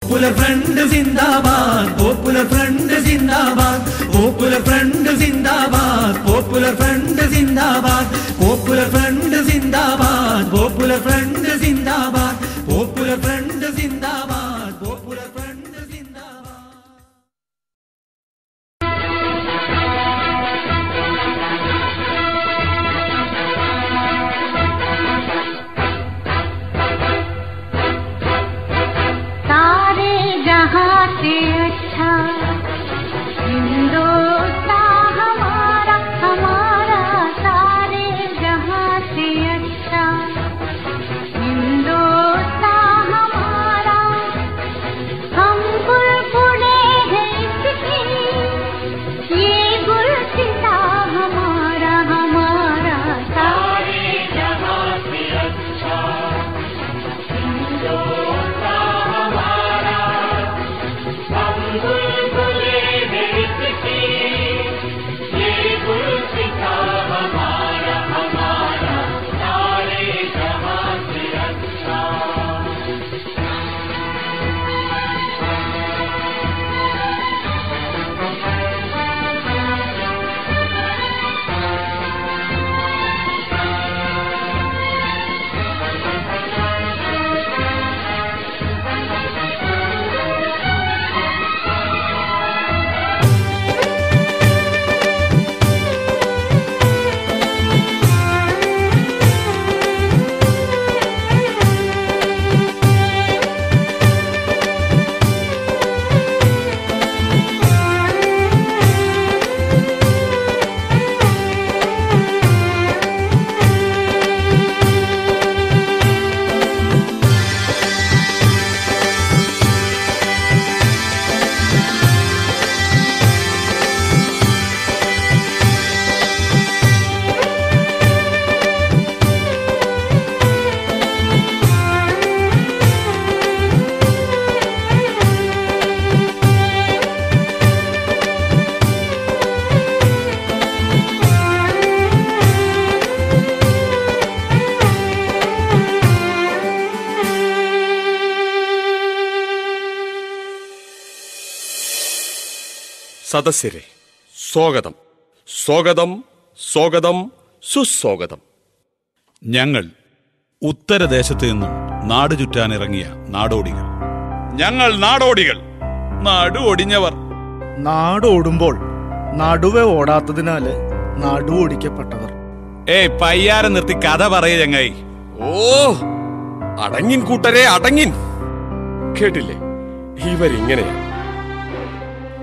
Popular front സിന്ദാബാദ്, popular front സിന്ദാബാദ്, popular front സിന്ദാബാദ്, popular front സിന്ദാബാദ്, popular front സിന്ദാബാദ്, popular front സിന്ദാബാദ്, popular front സിന്ദാബാദ്, popular front സിന്ദാബാദ്. सारे जहां से अच्छा हिंदुस्तान हमारा, हमारा सारे जहां से अच्छा हिंदुस्तान हमारा। हम बुलबुले हैं इसकी, ये गुलसिता हमारा, हमारा सारे जहां से अच्छा हिंदुस्तान हमारा। हम बुलबुले हैं इसकी, ये गुलसिता हमारा, हमारा सारे जहां से अच्छा। സദസ്യരെ സ്വാഗതം, സ്വാഗതം, സ്വാഗതം, സുസ്വാഗതം. ഞങ്ങൾ ഉത്തരദേശത്ത് നിന്നും നാട് ചുറ്റാനിറങ്ങിയ നാടോടികൾ. ഞങ്ങൾ നാടോടികൾ, നാട് ഒടിഞ്ഞവർ. നാടോടുമ്പോൾ നടുവെ ഓടാത്തതിനാല് നടു ഒടിക്കപ്പെട്ടവർ. പയ്യാരം നിർത്തി കഥ പറയ ചങ്ങായി. ഓ, അടങ്ങിൻ കൂട്ടരെ, അടങ്ങിൻ. കേട്ടില്ലേ, ഇവരിങ്ങനെയാ.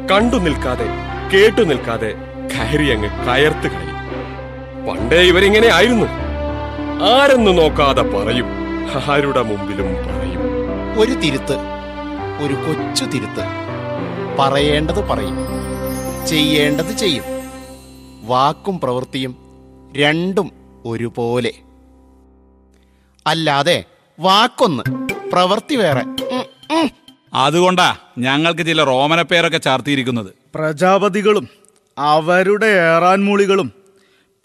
കണ്ടു നിൽക്കാതെ കേട്ടു നിൽക്കാതെ കയറി അങ്ങ് കയർത്ത് കളയും. പണ്ടേ ഇവരിങ്ങനെ ആയിരുന്നു. ആരെന്ന് നോക്കാതെ പറയും, ആരുടെ മുമ്പിലും പറയും. ഒരു തിരുത്ത്, ഒരു കൊച്ചു തിരുത്ത്. പറയേണ്ടത് പറയും, ചെയ്യേണ്ടത് ചെയ്യും. വാക്കും പ്രവൃത്തിയും രണ്ടും ഒരുപോലെ. അല്ലാതെ വാക്കൊന്ന്, പ്രവൃത്തി വേറെ. അതുകൊണ്ടാ ഞങ്ങൾക്ക് ചില റോമന പേരൊക്കെ ചാർത്തിയിരിക്കുന്നത്. പ്രജാപതികളും അവരുടെ ഏറാൻമൂളികളും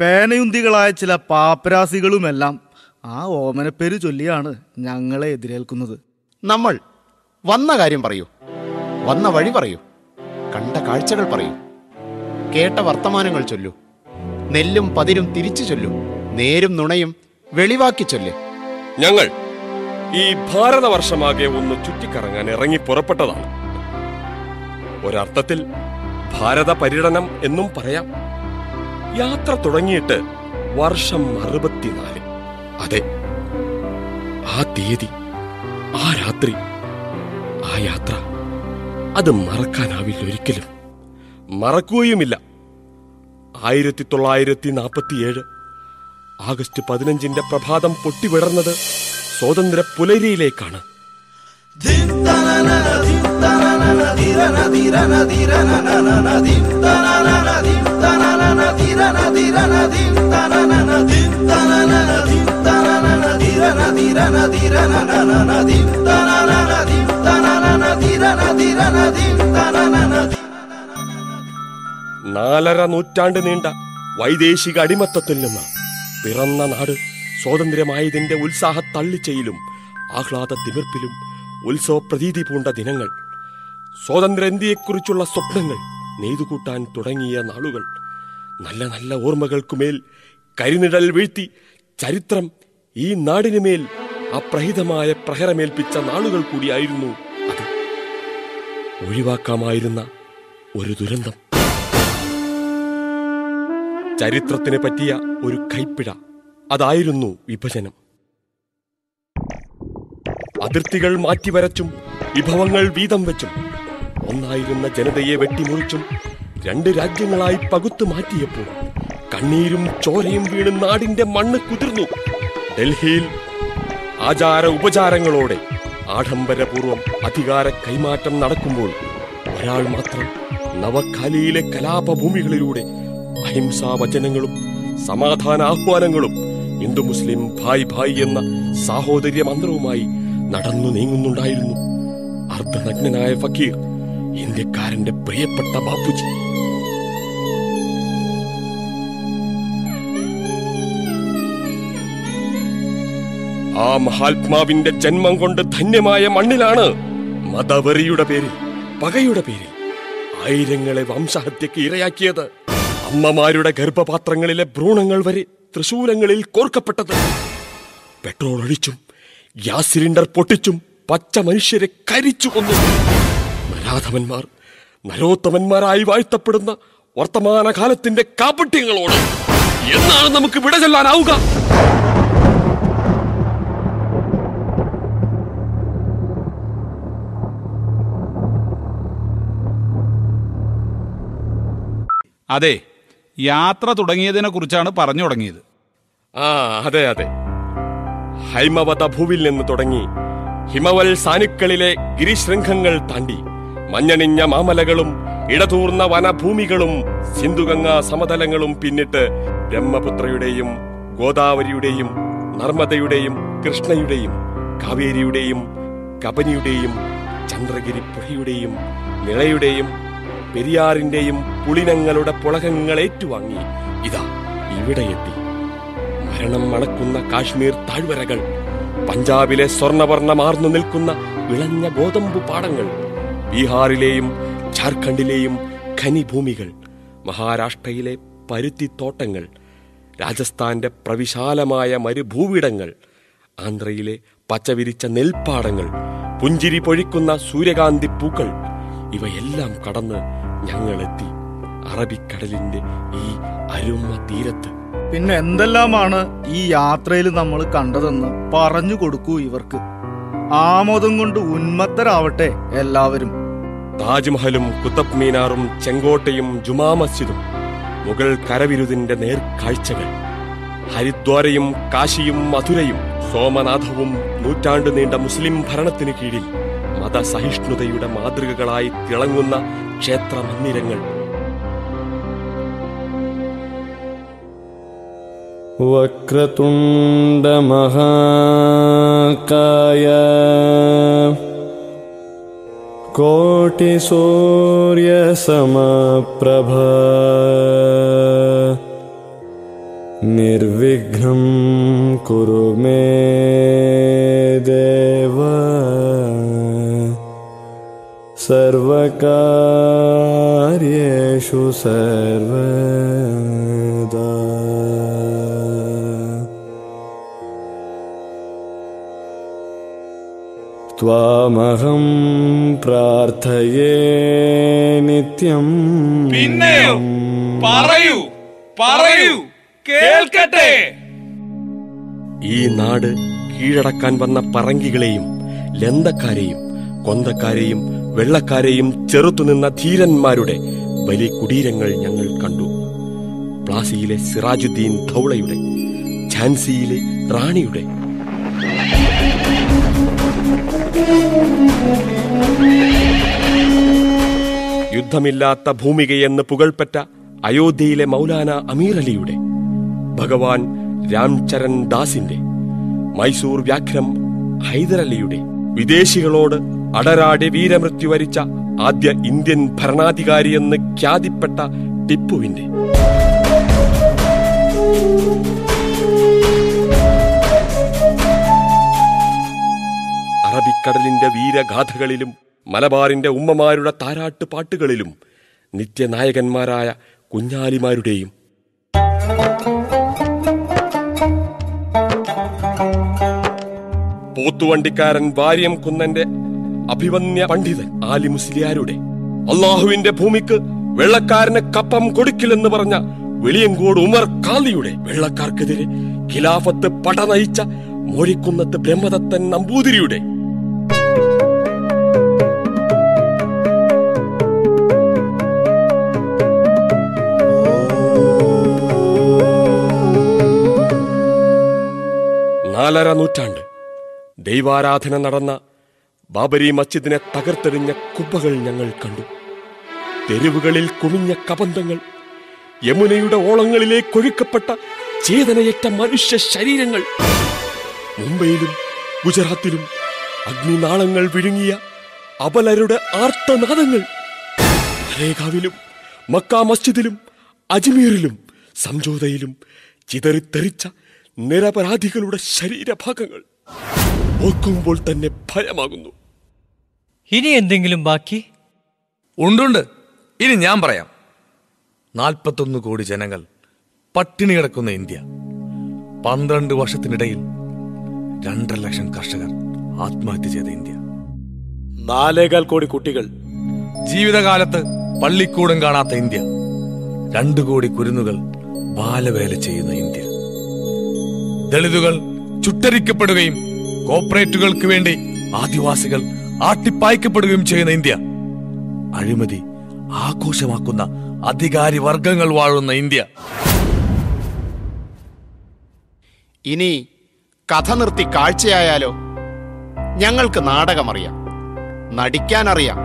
പേനയുന്തികളായ ചില പാപ്പരാസികളുമെല്ലാം ആ ഓമനപ്പേര് ചൊല്ലിയാണ് ഞങ്ങളെ എതിരേൽക്കുന്നത്. നമ്മൾ വന്ന കാര്യം പറയൂ, വന്ന വഴി പറയൂ, കണ്ട കാഴ്ചകൾ പറയൂ, കേട്ട വർത്തമാനങ്ങൾ ചൊല്ലൂ. നെല്ലും പതിരും തിരിച്ചു ചൊല്ലൂ, നേരും നുണയും വെളിവാക്കി ചൊല്ല്. ഞങ്ങൾ ഈ ഭാരതവർഷമാകെ ഒന്ന് ചുറ്റിക്കറങ്ങാൻ ഇറങ്ങി പുറപ്പെട്ടതാണ്. ഒരർത്ഥത്തിൽ ഭാരത പര്യടനം എന്നും പറയാം. യാത്ര തുടങ്ങിയിട്ട് വർഷം 64. അതെ, ആ തീയതി, ആ രാത്രി, ആ യാത്ര, അത് മറക്കാനാവില്ല ഒരിക്കലും. മറക്കുകയുമില്ല. 1947 ആഗസ്റ്റ് 15 പ്രഭാതം പൊട്ടിവിടർന്നത് സ്വാതന്ത്ര്യ പുലരിയിലേക്കാണ്. നാലര നൂറ്റാണ്ട് നീണ്ട വൈദേശിക അടിമത്തത്തിൽ നിന്ന് പിറന്ന നാട് സ്വാതന്ത്ര്യമായതിന്റെ ഉത്സാഹ തള്ളിച്ചയിലും ആഹ്ലാദ തിമിർപ്പിലും ഉത്സവപ്രതീതി പൂണ്ട ദിനങ്ങൾ, സ്വാതന്ത്ര്യേന്ത്യയെക്കുറിച്ചുള്ള സ്വപ്നങ്ങൾ നെയ്തുകൂട്ടാൻ തുടങ്ങിയ നാളുകൾ, നല്ല നല്ല ഓർമ്മകൾക്കുമേൽ കരിനിഴൽ വീഴ്ത്തി ചരിത്രം ഈ നാടിനുമേൽ അപ്രഹിതമായ പ്രഹരമേൽപ്പിച്ച നാളുകൾ കൂടിയായിരുന്നു അത്. ഒഴിവാക്കാമായിരുന്ന ഒരു ദുരന്തം, ചരിത്രത്തിന് പറ്റിയ ഒരു കൈപ്പിഴ, അതായിരുന്നു വിഭജനം. അതിർത്തികൾ മാറ്റിവരച്ചും വിഭവങ്ങൾ വീതം വെച്ചും ഒന്നായിരുന്ന ജനതയെ വെട്ടിമുറിച്ചും 2 രാജ്യങ്ങളായി പകുത്തു മാറ്റിയപ്പോൾ കണ്ണീരും ചോരയും വീണ് നാടിന്റെ മണ്ണ് കുതിർന്നു. ഡൽഹിയിൽ ആചാര ഉപചാരങ്ങളോടെ ആഡംബരപൂർവം അധികാര കൈമാറ്റം നടക്കുമ്പോൾ ഒരാൾ മാത്രം നവഖാലിയിലെ കലാപഭൂമികളിലൂടെ അഹിംസാ വചനങ്ങളും സമാധാന ആഹ്വാനങ്ങളും ഹിന്ദു മുസ്ലിം ഭായ് ഭായ് എന്ന സാഹോദര്യ മന്ത്രവുമായി നടന്നു നീങ്ങുന്നുണ്ടായിരുന്നു. അർദ്ധനഗ്നനായ ഫക്കീർ, ഇന്ത്യക്കാരന്റെ പ്രിയപ്പെട്ട ബാപ്പുജി. ആ മഹാത്മാവിന്റെ ജന്മം കൊണ്ട് ധന്യമായ മണ്ണിലാണ് മതവെറിയുടെ പേരിൽ, പകയുടെ പേരിൽ ആയിരങ്ങളെ വംശഹത്യക്ക് ഇരയാക്കിയത്. അമ്മമാരുടെ ഗർഭപാത്രങ്ങളിലെ ഭ്രൂണങ്ങൾ വരെ തൃശൂലങ്ങളിൽ കോർക്കപ്പെട്ടത്. പെട്രോൾ ഒഴിച്ചും ഗ്യാസ് സിലിണ്ടർ പൊട്ടിച്ചും പച്ച മനുഷ്യരെ കരിച്ചു കൊന്നു. നരാധമന്മാർ നരോത്തമന്മാരായി വാഴ്ത്തപ്പെടുന്ന വർത്തമാനകാലത്തിന്റെ കാപട്യങ്ങളോട് എന്നാണ് നമുക്ക് വിട ചൊല്ലാനാവുക? അതെ, യാത്ര തുടങ്ങിയതിനെ കുറിച്ചാണ് പറഞ്ഞു തുടങ്ങിയത്. അതെ അതെ, ഹൈമവത ഭൂവിൽ നിന്ന് തുടങ്ങി ഹിമവൽ സാനുക്കളിലെ ഗിരിശൃംഖങ്ങൾ താണ്ടി മഞ്ഞണിഞ്ഞ മാമലകളും ഇടതൂർന്ന വനഭൂമികളും സിന്ധുഗംഗാ സമതലങ്ങളും പിന്നിട്ട് ബ്രഹ്മപുത്രയുടെയും ഗോദാവരിയുടെയും നർമ്മദയുടെയും കൃഷ്ണയുടെയും കാവേരിയുടെയും കബനിയുടെയും ചന്ദ്രഗിരി പുഴയുടെയും നിളയുടെയും പെരിയാറിന്റെയും പുളിനങ്ങളുടെ പുളകങ്ങൾ ഏറ്റുവാങ്ങി ഇതാ ഇവിടെയെത്തി. മരണം മണക്കുന്ന കാശ്മീർ താഴ്വരകൾ, പഞ്ചാബിലെ സ്വർണവർണ്ണമാർന്നു നിൽക്കുന്ന വിളഞ്ഞ ഗോതമ്പു പാടങ്ങൾ, ബീഹാറിലെയും ജാർഖണ്ഡിലെയും ഖനിഭൂമികൾ, മഹാരാഷ്ട്രയിലെ പരുത്തിത്തോട്ടങ്ങൾ, രാജസ്ഥാന്റെ പ്രവിശാലമായ മരുഭൂവിടങ്ങൾ, ആന്ധ്രയിലെ പച്ചവിരിച്ച നെൽപ്പാടങ്ങൾ, പുഞ്ചിരി പൊഴിക്കുന്ന സൂര്യകാന്തി പൂക്കൾ, ഇവയെല്ലാം കടന്ന് ഞങ്ങളെത്തി അറബിക്കടലിന്റെ ഈ അരുമ തീരത്ത്. പിന്നെ എന്തെല്ലാമാണ് ഈ യാത്രയിൽ നമ്മൾ കണ്ടതെന്ന് പറഞ്ഞു കൊടുക്കൂ ഇവർക്ക്. ആമോദം കൊണ്ട് ഉന്മത്തരാവട്ടെ എല്ലാവരും. താജ്മഹലും കുത്തബ് മീനാറും ചെങ്കോട്ടയും ജുമാ മസ്ജിദും മുഗൾ കരവിരുതിന്റെ നേർക്കാഴ്ചകൾ, ഹരിദ്വാരയും കാശിയും മധുരയും സോമനാഥവും നൂറ്റാണ്ടു നീണ്ട മുസ്ലിം ഭരണത്തിന് കീഴിൽ മതസഹിഷ്ണുതയുടെ മാതൃകകളായി തിളങ്ങുന്ന ക്ഷേത്ര മന്ദിരങ്ങൾ. വക്രതുണ്ഡ മഹാകായ കോടി സൂര്യ സമപ്രഭ നിർവിഘ്നം കുരു മേ ദേവ സർവകാര്യേഷു സർവദാ. ത്വാമഹം പ്രാർത്ഥയേ നിത്യം. പിന്നെയോ പറയൂ പറയൂ കേൾക്കട്ടെ. ഈ നാട് കീഴടക്കാൻ വന്ന പറങ്കികളെയും ലന്തക്കാരെയും കൊന്തക്കാരെയും വെള്ളക്കാരെയും ചെറുത്തുനിന്ന ധീരന്മാരുടെ ബലി കുടീരങ്ങൾ ഞങ്ങൾ കണ്ടു. പ്ലാസിയിലെ സിറാജുദ്ദീൻ ധൗളയുടെ, ഝാൻസിയിലെ റാണിയുടെ, യുദ്ധമില്ലാത്ത ഭൂമികയെന്ന് പുകൾപ്പെട്ട അയോധ്യയിലെ മൗലാന അമീർ അലിയുടെ, ഭഗവാൻ രാംചരൺ ദാസിന്റെ, മൈസൂർ വ്യാഘ്രം ഹൈദരലിയുടെ, വിദേശികളോട് അടരാടി വീരമൃത്യു വരിച്ച ആദ്യ ഇന്ത്യൻ ഭരണാധികാരിയെന്ന് ഖ്യാതിപ്പെട്ട ടിപ്പുവിന്റെ, അറബിക്കടലിന്റെ വീരഗാഥകളിലും മലബാറിന്റെ ഉമ്മമാരുടെ താരാട്ട് പാട്ടുകളിലും നിത്യനായകന്മാരായ കുഞ്ഞാലിമാരുടെയും പോത്തുവണ്ടിക്കാരൻ വാര്യം കുന്നന്റെ അഭിവന്യ പണ്ഡിതൻ ആലി മുസ്ലിയാരുടെ അള്ളാഹുവിന്റെ ഭൂമിക്ക് വെള്ളക്കാരന് കപ്പം കൊടുക്കില്ലെന്ന് പറഞ്ഞ വെളിയങ്കോട് ഉമർ ഖാലിയുടെ വെള്ളക്കാർക്കെതിരെ ഖിലാഫത്ത് പട നയിച്ച മോരിക്കുന്നത്ത് ബ്രഹ്മദത്തൻ നമ്പൂതിരിയുടെ നാലര നൂറ്റാണ്ട് ദൈവാരാധന നടന്ന ബാബരി മസ്ജിദിനെ തകർത്തെറിഞ്ഞ കുബ്ബകൾ ഞങ്ങൾ കണ്ടു. തെരുവുകളിൽ കുമിഞ്ഞ കബന്ധങ്ങൾ, യമുനയുടെ ഓളങ്ങളിലേക്ക് ഒഴുക്കപ്പെട്ട ചേതനയേറ്റ മനുഷ്യ ശരീരങ്ങൾ, മുംബൈയിലും ഗുജറാത്തിലും അഗ്നിനാളങ്ങൾ വിഴുങ്ങിയ അബലരുടെ ആർത്തനാദങ്ങൾ, മലേഗാവിലും മക്ക മസ്ജിദിലും അജ്മീറിലും സംജോതയിലും ചിതറിത്തെറിച്ച നിരപരാധികളുടെ ശരീരഭാഗങ്ങൾ ഓർക്കുമ്പോൾ തന്നെ ഭയമാകുന്നു. ഇനി എന്തെങ്കിലും ബാക്കി? ഉണ്ടുണ്ട്. ഇനി ഞാൻ പറയാം. 41 കോടി ജനങ്ങൾ പട്ടിണി കിടക്കുന്ന ഇന്ത്യ. 12 വർഷത്തിനിടയിൽ 2.5 ലക്ഷം കർഷകർ ആത്മഹത്യ ചെയ്ത ഇന്ത്യ. 4.25 കോടി കുട്ടികൾ ജീവിതകാലത്ത് പള്ളിക്കൂടം കാണാത്ത ഇന്ത്യ. 2 കോടി കുരുന്നുകൾ ബാലവേല ചെയ്യുന്ന ഇന്ത്യ. ദളിതുകൾ ചുട്ടരിക്കപ്പെടുകയും കോർപ്പറേറ്റുകൾക്ക് വേണ്ടി ആദിവാസികൾ ആട്ടിപ്പായ്ക്കപ്പെടുകയും ചെയ്യുന്ന ഇന്ത്യ. അഴിമതി ആഘോഷമാക്കുന്ന അധികാരി വർഗങ്ങൾ വാഴുന്ന ഇന്ത്യ. ഇനി കഥ നിർത്തി കാഴ്ചയായാലോ? ഞങ്ങൾക്ക് നാടകമറിയാം, നടിക്കാനറിയാം.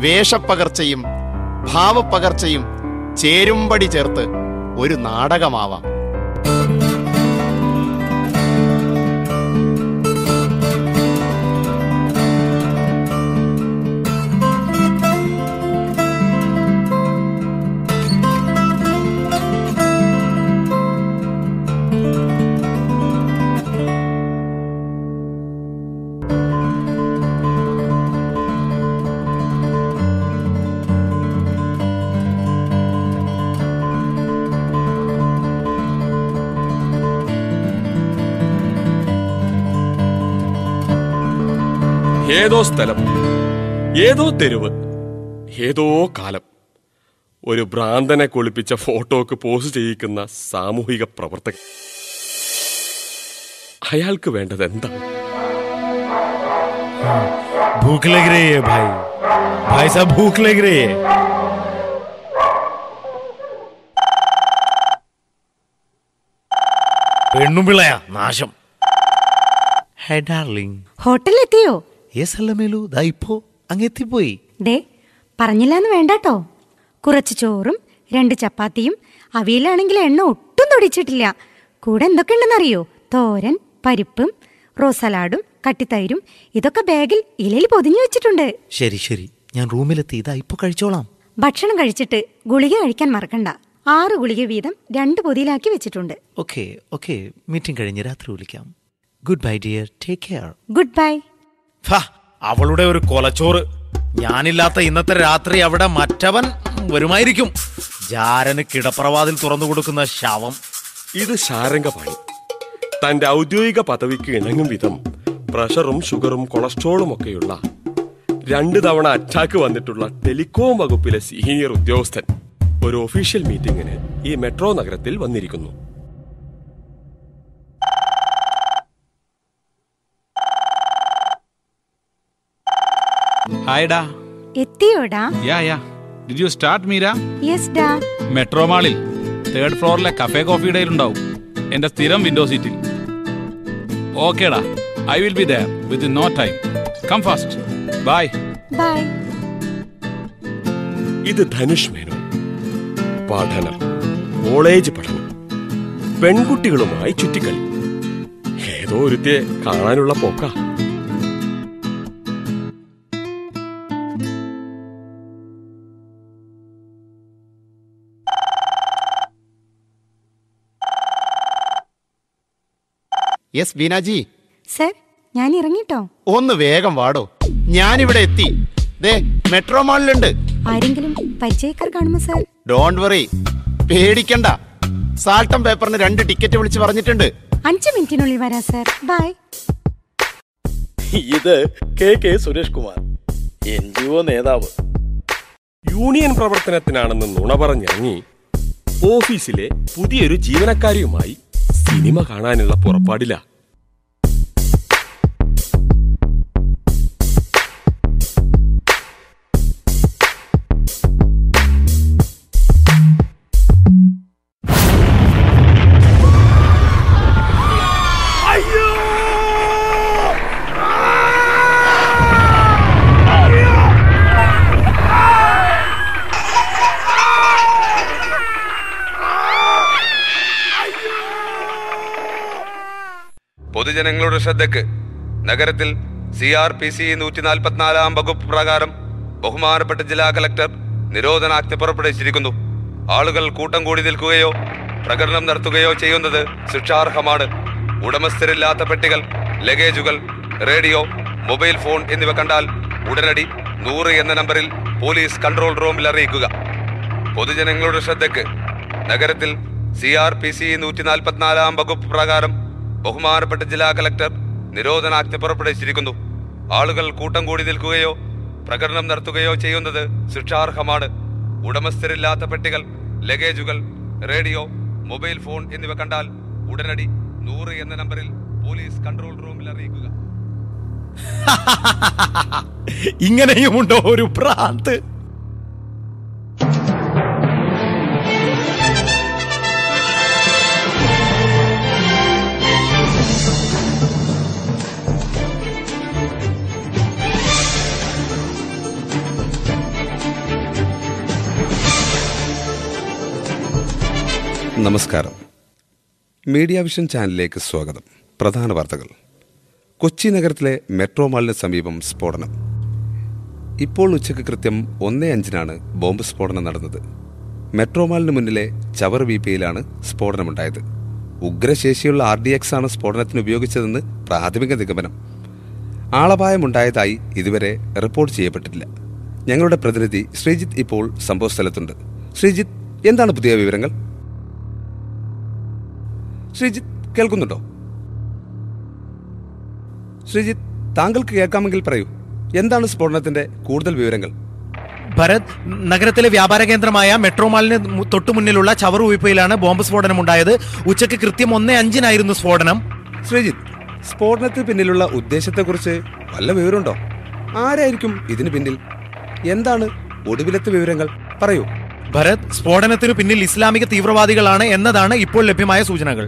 വേഷപ്പകർച്ചയും ഭാവപ്പകർച്ചയും ചേരുംപടി ചേർത്ത് ഒരു നാടകമാവാം. ഏതോ സ്ഥലം, ഏതോ തെരുവ്, ഏതോ കാലം, ഒരു ഭ്രാന്തനെ കൊളിപ്പിച്ച ഫോട്ടോക്ക് പോസ്റ്റ് ചെയ്യിക്കുന്ന സാമൂഹിക പ്രവർത്തകൻ. അയാൾക്ക് വേണ്ടത് എന്താണ്? भूख लग रही है भाई, भाई साहब भूख लग रही है. പെണ്ണും പിള്ളയാ നാശം. ഹേ ഡാർലിംഗ്, ഹോട്ടലിലെത്തിയോ? യെസ് അല്ലമേലു, ദാ ഇപ്പോ അങ്ങെത്തിപ്പോയി. ദേ പറഞ്ഞില്ലാന്ന് വേണ്ടാട്ടോ. കുറച്ച് ചോറും 2 ചപ്പാത്തിയും, അവിയലാണെങ്കിൽ എണ്ണ ഒട്ടും തൊടിച്ചിട്ടില്ല. കൂടെ എന്തൊക്കെയുണ്ടെന്നറിയോ? തോരൻ, പരിപ്പും, റോസ് സലാഡും, കട്ടിത്തൈരും. ഇതൊക്കെ ബാഗിൽ ഇലയിൽ പൊതിഞ്ഞു വെച്ചിട്ടുണ്ട്. ശരി ശരി, ഞാൻ റൂമിലെത്തി, ഇതാ ഇപ്പൊ കഴിച്ചോളാം. ഭക്ഷണം കഴിച്ചിട്ട് ഗുളിക കഴിക്കാൻ മറക്കണ്ട. 6 ഗുളിക വീതം 2 പൊതിയിലാക്കി വെച്ചിട്ടുണ്ട്. ഓക്കെ ഓക്കെ, മീറ്റിംഗ് കഴിഞ്ഞ് രാത്രി വിളിക്കാം. Good bye dear, take care. Good bye. അവളുടെ ഒരു കൊലച്ചോറ്. ഞാനില്ലാത്ത ഇന്നത്തെ രാത്രി അവിടെ മറ്റവൻ വരുമായിരിക്കും. ജാരന് കിടപ്രവാതിൽ തുറന്നു കൊടുക്കുന്ന ശവം. ഇത് ശാരംഗപാണി തന്റെ ഔദ്യോഗിക പദവിക്ക് ഇണങ്ങും വിധം പ്രഷറും ഷുഗറും കൊളസ്ട്രോളും ഒക്കെയുള്ള 2 തവണ അറ്റാക്ക് വന്നിട്ടുള്ള ടെലികോം വകുപ്പിലെ സീനിയർ ഉദ്യോഗസ്ഥൻ ഒരു ഒഫീഷ്യൽ മീറ്റിംഗിന് ഈ മെട്രോ നഗരത്തിൽ വന്നിരിക്കുന്നു. ഹായ്ഡാ. എത്തിയോടാ? Yeah. Did you start Meera? Yes ഡാ. മെട്രോ മാളിൽ 3rd ഫ്ലോറിലെ കഫേ കോഫി ഡേയിലുണ്ടാവും, എന്റെ സ്ഥിരം വിൻഡോ സീറ്റിൽ. ഓക്കേടാ, I will be there within no time. Come fast. Bye. Bye. ഇത് ധനുഷ് മേനോൻ. പഠനം, കോളേജ് പഠനം, പെൺകുട്ടികളുമായി ചുറ്റിക്കളി. ഏതോ ഒരുത്തെ കാണാനുള്ള പോക്ക. യെസ് ബീനാജി. സർ, ഞാൻ ഇറങ്ങിട്ടോ. ഒന്ന് വേഗം വാടോ, ഞാനിവിടെ എത്തി. ദേ മെട്രോ മാളിലുണ്ട്. ആരെങ്കിലും പരിചയക്കാർ കാണുമോ സാർ? ഡോണ്ട് വറി, പേടിക്കണ്ട. സാൾട്ടം പേപ്പറിന് 2 ടിക്കറ്റ് വിളിച്ച് പറഞ്ഞിട്ടുണ്ട്. 5 മിനിറ്റിനുള്ളിൽ വരാം സാർ. ബൈ. ഇത് കെ സുരേഷ് കുമാർ, NGO നേതാവ്. യൂണിയൻ പ്രവർത്തനത്തിനാണെന്ന് നുണ പറഞ്ഞിറങ്ങി ഓഫീസിലെ പുതിയൊരു ജീവനക്കാരിയുമായി സിനിമ കാണാനുള്ള പുറപ്പാടില്ല. പൊതുജനങ്ങളുടെ ശ്രദ്ധയ്ക്ക്, നഗരത്തിൽ CRPC 144 വകുപ്പ് പ്രകാരം ബഹുമാനപ്പെട്ട ജില്ലാ കളക്ടർ നിരോധനാജ്ഞ പുറപ്പെടുവിച്ചിരിക്കുന്നു. ആളുകൾ കൂട്ടം കൂടി നിൽക്കുകയോ പ്രകടനം നടത്തുകയോ ചെയ്യുന്നത് ശിക്ഷാർഹമാണ്. ഉടമസ്ഥരില്ലാത്ത പെട്ടികൾ, ലഗേജുകൾ, റേഡിയോ, മൊബൈൽ ഫോൺ എന്നിവ കണ്ടാൽ ഉടനടി 100 എന്ന നമ്പറിൽ പോലീസ് കൺട്രോൾ റൂമിൽ അറിയിക്കുക. പൊതുജനങ്ങളുടെ ശ്രദ്ധയ്ക്ക്, നഗരത്തിൽ CRPC 144 വകുപ്പ് പ്രകാരം ബഹുമാനപ്പെട്ട ജില്ലാ കളക്ടർ നിരോധനാജ്ഞ പുറപ്പെടുവിച്ചിരിക്കുന്നു. ആളുകൾ കൂട്ടം കൂടി നിൽക്കുകയോ പ്രകടനം നടത്തുകയോ ചെയ്യുന്നത് ശിക്ഷാർഹമാണ്. ഉടമസ്ഥരില്ലാത്ത പെട്ടികൾ, ലഗേജുകൾ, റേഡിയോ, മൊബൈൽ ഫോൺ എന്നിവ കണ്ടാൽ ഉടനടി 100 എന്ന നമ്പറിൽ പോലീസ് കൺട്രോൾ റൂമിൽ അറിയിക്കുക. ഇങ്ങനെയുമുണ്ടോ ഒരു ഭ്രാന്ത്? നമസ്കാരം. മീഡിയ വിഷൻ ചാനലിലേക്ക് സ്വാഗതം. പ്രധാന വാർത്തകൾ. കൊച്ചി നഗരത്തിലെ മെട്രോ മാളിന് സമീപം സ്ഫോടനം. ഇപ്പോൾ ഉച്ചയ്ക്ക് കൃത്യം 1:05 ബോംബ് സ്ഫോടനം നടന്നത്. മെട്രോ മാളിന് മുന്നിലെ ചവർ വീപ്പയിലാണ് സ്ഫോടനമുണ്ടായത്. ഉഗ്രശേഷിയുള്ള RDX ആണ് സ്ഫോടനത്തിന് ഉപയോഗിച്ചതെന്ന് പ്രാഥമിക നിഗമനം. ആളപായമുണ്ടായതായി ഇതുവരെ റിപ്പോർട്ട് ചെയ്യപ്പെട്ടിട്ടില്ല. ഞങ്ങളുടെ പ്രതിനിധി ശ്രീജിത്ത് ഇപ്പോൾ സംഭവസ്ഥലത്തുണ്ട്. ശ്രീജിത്ത്, എന്താണ് പുതിയ വിവരങ്ങൾ? ശ്രീജിത്ത്, കേൾക്കുന്നുണ്ടോ? ശ്രീജിത്ത്, താങ്കൾക്ക് കേൾക്കാമെങ്കിൽ പറയൂ, എന്താണ് സ്ഫോടനത്തിന്റെ കൂടുതൽ വിവരങ്ങൾ? ഭരത്, നഗരത്തിലെ വ്യാപാര കേന്ദ്രമായ മെട്രോ മാളിന് തൊട്ടുമുന്നിലുള്ള ചവർ വീപ്പയിലാണ് ബോംബ് സ്ഫോടനം ഉണ്ടായത്. ഉച്ചയ്ക്ക് കൃത്യം 1:05 സ്ഫോടനം. ശ്രീജിത്ത്, സ്ഫോടനത്തിന് പിന്നിലുള്ള ഉദ്ദേശത്തെക്കുറിച്ച് വല്ല വിവരമുണ്ടോ? ആരായിരിക്കും ഇതിന് പിന്നിൽ? എന്താണ് ഒടുവിലത്തെ വിവരങ്ങൾ? പറയൂ. ഭരത്, സ്ഫോടനത്തിനു പിന്നിൽ ഇസ്ലാമിക തീവ്രവാദികളാണ് എന്നതാണ് ഇപ്പോൾ ലഭ്യമായ സൂചനകൾ.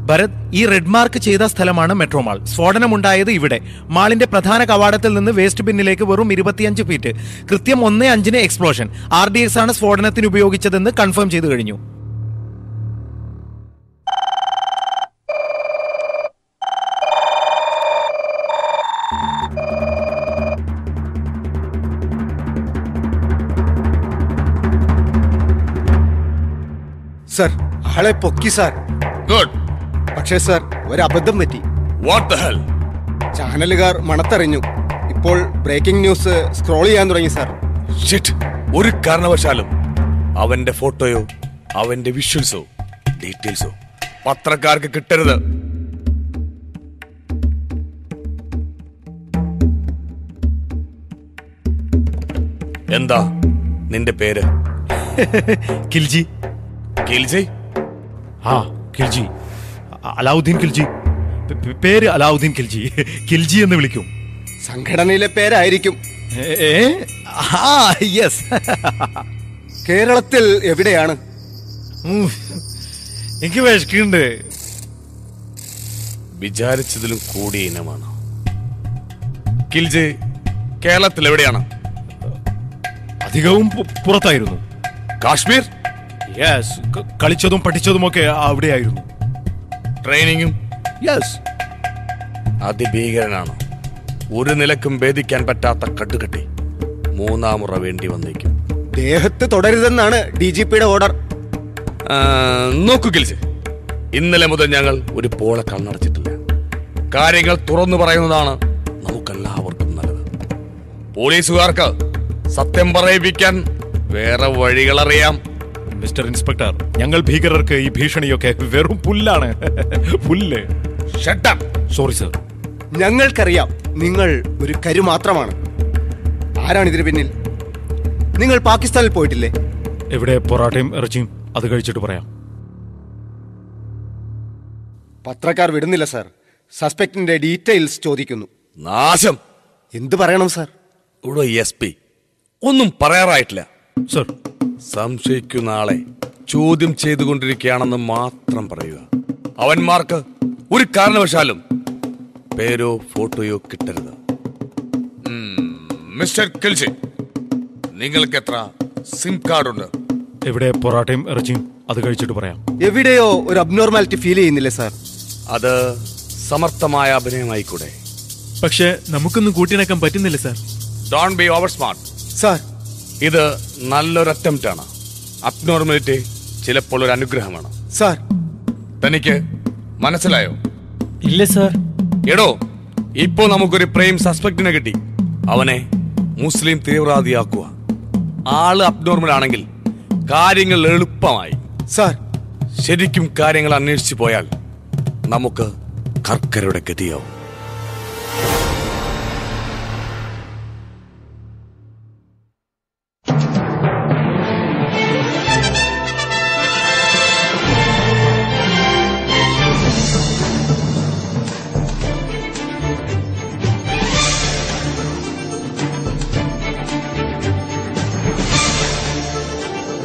ഭരത്, ഈ റെഡ് മാർക്ക് ചെയ്ത സ്ഥലമാണ് മെട്രോ മാൾ. സ്ഫോടനമുണ്ടായത് ഇവിടെ. മാളിന്റെ പ്രധാന കവാടത്തിൽ നിന്ന് വേസ്റ്റ് ബിന്നിലേക്ക് വെറും 25 ഫീറ്റ്. കൃത്യം 1:05 എക്സ്പ്ലോഷൻ. RDX ആണ് സ്ഫോടനത്തിന് ഉപയോഗിച്ചതെന്ന് കൺഫേം ചെയ്തു കഴിഞ്ഞു. സർ, ആളെ പൊക്കി സാർ. ഗുഡ്. പക്ഷേ സാർ, ഒരു അബദ്ധം പറ്റി. What the hell? ചാനലുകാർ മണത്തറിഞ്ഞു. ഇപ്പോൾ ബ്രേക്കിംഗ് ന്യൂസ് സ്ക്രോൾ ചെയ്യാൻ തുടങ്ങി സാർ. ഷിറ്റ്. ഒരു കാരണവശാലും അവന്റെ ഫോട്ടോയോ അവന്റെ വിഷ്വൽസോ ഡീറ്റെയിൽസോ പത്രക്കാർക്ക് കിട്ടരുത്. എന്താ നിന്റെ പേര്? കിൽജി. കിൽജി? ആ, കിൽജി. അലാവുദ്ദീൻ കിൽജി. പേര് അലാവുദ്ദീൻ കിൽജി. കിൽജി എന്ന് വിളിക്കും. സംഘടനയിലെ പേരായിരിക്കും. യെസ്. കേരളത്തിൽ എവിടെയാണ്? എനിക്ക് വിശക്കുന്നുണ്ട്. വിചാരിച്ചതിലും കൂടിയ ഇനമാണ്. കിൽജി കേരളത്തിൽ എവിടെയാണ്? അധികവും പുറത്തായിരുന്നു. കാശ്മീർ? യെസ്. കളിച്ചതും പഠിച്ചതുമൊക്കെ അവിടെയായിരുന്നു. ട്രെയിനിങ്ങും? യെസ്. അതിഭീകരനാണ്. ഒരു നിലക്കും ഭേദിക്കാൻ പറ്റാത്ത കട്ടുകെട്ടി. 3ാം മുറ വേണ്ടി വന്നേക്കും. ദേഹത്ത് തുടരുതെന്നാണ് DGPയുടെ ഓർഡർ. നോക്കൂ കിൽജി, ഇന്നലെ മുതൽ ഞങ്ങൾ ഒരു പോള കണ്ണടച്ചിട്ടില്ല. കാര്യങ്ങൾ തുറന്നു പറയുന്നതാണ് നമുക്കെല്ലാവർക്കും നല്ലത്. പോലീസുകാർക്ക് സത്യം പറയിപ്പിക്കാൻ വേറെ വഴികളറിയാം. മിസ്റ്റർ ഇൻസ്പെക്ടർ, ഞങ്ങൾ ഭീകരർക്ക് ഈ ഭീഷണിയൊക്കെ വെറും പുല്ലാണ്. പുല്ല്. Sorry sir. ഞങ്ങൾക്കറിയാം നിങ്ങൾ ഒരു കരു മാത്രമാണ്. ആരാണിതിന് പിന്നിൽ? നിങ്ങൾ പാകിസ്ഥാനിൽ പോയിട്ടില്ലേ? എവിടെ പൊറാട്ടയും ഇറച്ചിയും അത് കഴിച്ചിട്ട് പറയാം. പത്രക്കാർ വിടുന്നില്ല സാർ. സസ്പെക്ടിന്റെ ഡീറ്റെയിൽസ് ചോദിക്കുന്നു. നാശം. എന്ത് പറയണം സാർ? ഇവിടെ SP ഒന്നും പറയാറായിട്ടില്ല സർ. സംശയിക്കുന്ന ആളെ ചോദ്യം ചെയ്തുകൊണ്ടിരിക്കുകയാണെന്ന് മാത്രം പറയുക. അവന്മാർക്ക് ഒരു കാരണവശാലും പേരോ ഫോട്ടോയോ കിട്ടരുത്. മിസ്റ്റർ കിൽജി, നിങ്ങൾക്ക് എത്ര സിം കാർഡ് ഉണ്ട്? എവിടെ പൊറാട്ടയും ഇറച്ചിയും അത് കഴിച്ചിട്ട് പറയാം. എവിടെയോ ഒരു അബ്നോർമാലിറ്റി ഫീൽ ചെയ്യുന്നില്ലേ സാർ? അത് സമർത്ഥമായ അഭിനയമായിക്കൂടെ? പക്ഷെ നമുക്കൊന്നും കൂട്ടിണക്കാൻ പറ്റുന്നില്ല sir. Don't be over smart sir. ഇത് നല്ലൊരു അറ്റംപ്റ്റ് ആണ്. അബ്നോർമാലിറ്റി ചിലപ്പോൾ ഒരു അനുഗ്രഹമാണ്. സാർ, തനിക്ക് മനസ്സിലായോ? ഇല്ല സാർ. എടോ, ഇപ്പോ നമുക്കൊരു പ്രൈം സസ്പെക്ടിനെ കിട്ടി. അവനെ മുസ്ലിം തീവ്രവാദിയാക്കുക. ആള് അബ്നോർമൽ ആണെങ്കിൽ കാര്യങ്ങൾ എളുപ്പമായി. സാർ, ശരിക്കും കാര്യങ്ങൾ അന്വേഷിച്ചു പോയാൽ നമുക്ക് കർക്കരുടെ ഗതിയാവും.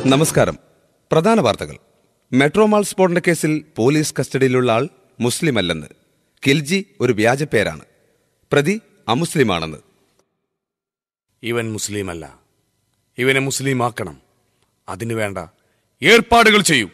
നമസ്കാരം. പ്രധാന വാർത്തകൾ. മെട്രോമാൾ സ്ഫോടന കേസിൽ പോലീസ് കസ്റ്റഡിയിലുള്ള ആൾ മുസ്ലിം അല്ലെന്ന്. കിൽജി ഒരു വ്യാജ പേരാണ്. പ്രതി അമുസ്ലിമാണെന്ന്. ഇവൻ മുസ്ലിമല്ല. ഇവനെ മുസ്ലിമാക്കണം. അതിനു വേണ്ട ഏർപ്പാടുകൾ ചെയ്യൂ.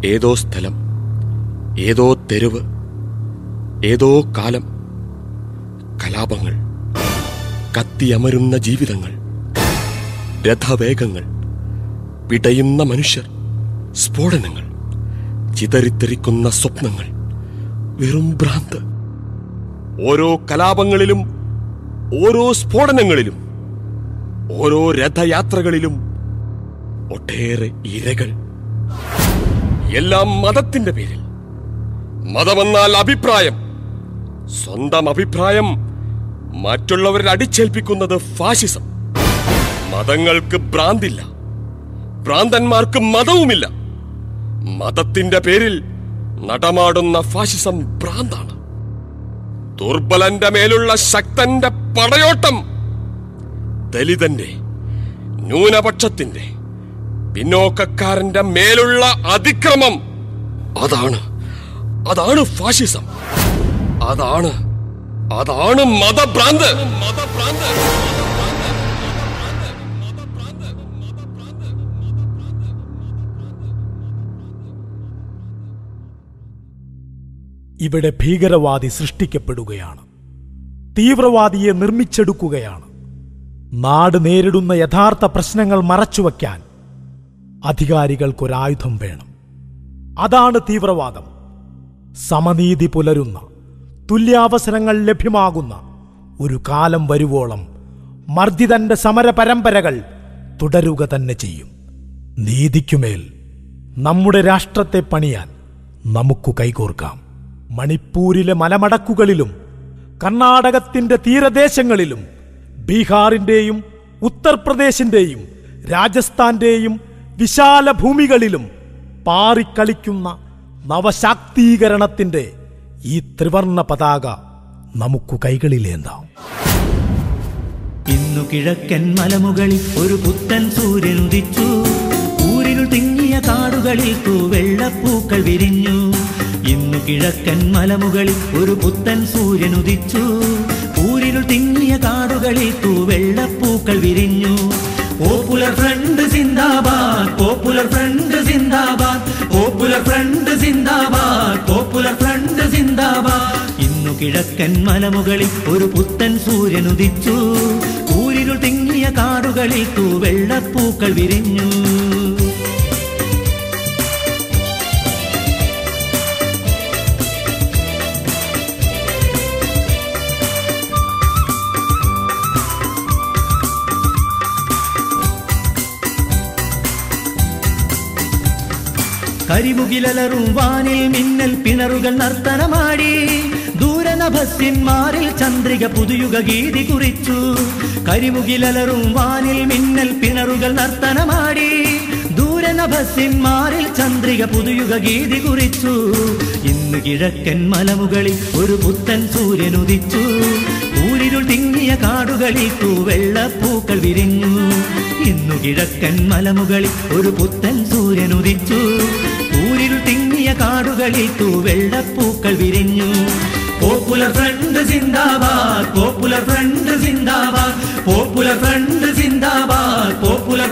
ഏതോ സ്ഥലം, ഏതോ തെരുവ്, ഏതോ കാലം, കലാപങ്ങൾ, കത്തിയമരുന്ന ജീവിതങ്ങൾ, രഥവേഗങ്ങൾ, പിടയുന്ന മനുഷ്യർ, സ്ഫോടനങ്ങൾ, ചിതറിത്തെറിക്കുന്ന സ്വപ്നങ്ങൾ, വെറും ഭ്രാന്ത്. ഓരോ കലാപങ്ങളിലും, ഓരോ സ്ഫോടനങ്ങളിലും, ഓരോ രഥയാത്രകളിലും ഒട്ടേറെ ഇരകൾ. എല്ലാം മതത്തിന്റെ പേരിൽ. മതമെന്നാൽ അഭിപ്രായം. സ്വന്തം അഭിപ്രായം മറ്റുള്ളവരിൽ അടിച്ചേൽപ്പിക്കുന്നത് ഫാഷിസം. മതങ്ങൾക്ക് ഭ്രാന്തില്ല, ഭ്രാന്തന്മാർക്ക് മതവുമില്ല. മതത്തിന്റെ പേരിൽ നടമാടുന്ന ഫാഷിസം ഭ്രാന്താണ്. ദുർബലന്റെ മേലുള്ള ശക്തന്റെ പടയോട്ടം, ദലിതന്റെ, ന്യൂനപക്ഷത്തിന്റെ, പിന്നോക്കക്കാരന്റെ മേലുള്ള അതിക്രമം, അതാണ് ഫാഷിസം. അതാണ് മതഭ്രാന്ത്. ഇവിടെ ഭീകരവാദി സൃഷ്ടിക്കപ്പെടുകയാണ്. തീവ്രവാദിയെ നിർമ്മിച്ചെടുക്കുകയാണ്. നാട് നേരിടുന്ന യഥാർത്ഥ പ്രശ്നങ്ങൾ മറച്ചുവെക്കാൻ അധികാരികൾക്കൊരായുധം വേണം. അതാണ് തീവ്രവാദം. സമനീതി പുലരുന്ന, തുല്യാവസരങ്ങൾ ലഭ്യമാകുന്ന ഒരു കാലം വരുവോളം മർദ്ദിതന്റെ സമര പരമ്പരകൾ തുടരുക തന്നെ ചെയ്യും. നീതിക്കുമേൽ നമ്മുടെ രാഷ്ട്രത്തെ പണിയാൻ നമുക്ക് കൈകോർക്കാം. മണിപ്പൂരിലെ മലമടക്കുകളിലും കർണാടകത്തിന്റെ തീരദേശങ്ങളിലും ബീഹാറിന്റെയും ഉത്തർപ്രദേശിന്റെയും രാജസ്ഥാന്റെയും വിശാല ഭൂമികളിലും പാറിക്കളിക്കുന്ന നവശാക്തീകരണത്തിന്റെ ഈ ത്രിവർണ പതാക നമുക്ക് കൈകളിലേന്താം. ഇന്നു കിഴക്കൻ മലമുകളിൽ ഒരു പുത്തൻ സൂര്യൻ ഉദിച്ചു. ഊരിനുൾ തിങ്ങിയ കാടുകളിൽ തൂവെള്ളപ്പൂക്കൾ വിരിഞ്ഞു. ഇന്നു കിഴക്കൻ മലമുകളിൽ ഒരു പുത്തൻ സൂര്യൻ ഉദിച്ചു. ഊരിനുൾ തിങ്ങിയ കാടുകളിൽ തൂവെള്ളപ്പൂക്കൾ വിരിഞ്ഞു. പോപ്പുലർ ഫ്രണ്ട് സിന്ദാബാദ്, പോപ്പുലർ ഫ്രണ്ട് സിന്ദാബാദ്, പോപ്പുലർ ഫ്രണ്ട് സിന്ദാബാദ്, പോപ്പുലർ ഫ്രണ്ട് സിന്ദാബാദ്. ഇന്നു കിഴക്കൻ മലമുകളിൽ ഒരു പുത്തൻ സൂര്യൻ ഉദിച്ചു. ഊരിനുൾ തിങ്ങിയ കാടുകളിൽ തൂവെള്ളപ്പൂക്കൾ വിരിഞ്ഞു. കരിമുകിലലറും വാനിൽ മിന്നൽ പിണറുകൾ നർത്തനമാടി. ദൂരനഭസ്യന്മാരിൽ ചന്ദ്രിക പുതുയുഗ ഗീതി കുറിച്ചു. കരിമുകിലലറും വാനിൽ മിന്നൽ പിണറുകൾ നർത്തനമാടി. ദൂരനഭസ്യന്മാരിൽ ചന്ദ്രിക പുതുയുഗ ഗീതി കുറിച്ചു. ഇന്ന് കിഴക്കൻ മലമുകളിൽ ഒരു പുത്തൻ സൂര്യൻ ഉദിച്ചു. ഊരിരുൾ തിങ്ങിയ കാടുകളിൽ തൂവെള്ളപ്പൂക്കൾ വിരിഞ്ഞു. ഇന്നു കിഴക്കൻ മലമുകളിൽ ഒരു പുത്തൻ സൂര്യൻ ഉദിച്ചു. ഊരിരുൾ തിങ്ങിയ കാടുകളിൽ തൂവെള്ളപ്പൂക്കൾ വിരിഞ്ഞു. പോപ്പുലർ ഫ്രണ്ട് സിന്ദാബാദ്, പോപ്പുലർ ഫ്രണ്ട് സിന്ദാബാദ്, പോപ്പുലർ ഫ്രണ്ട് സിന്ദാബാദ്, പോപ്പുലർ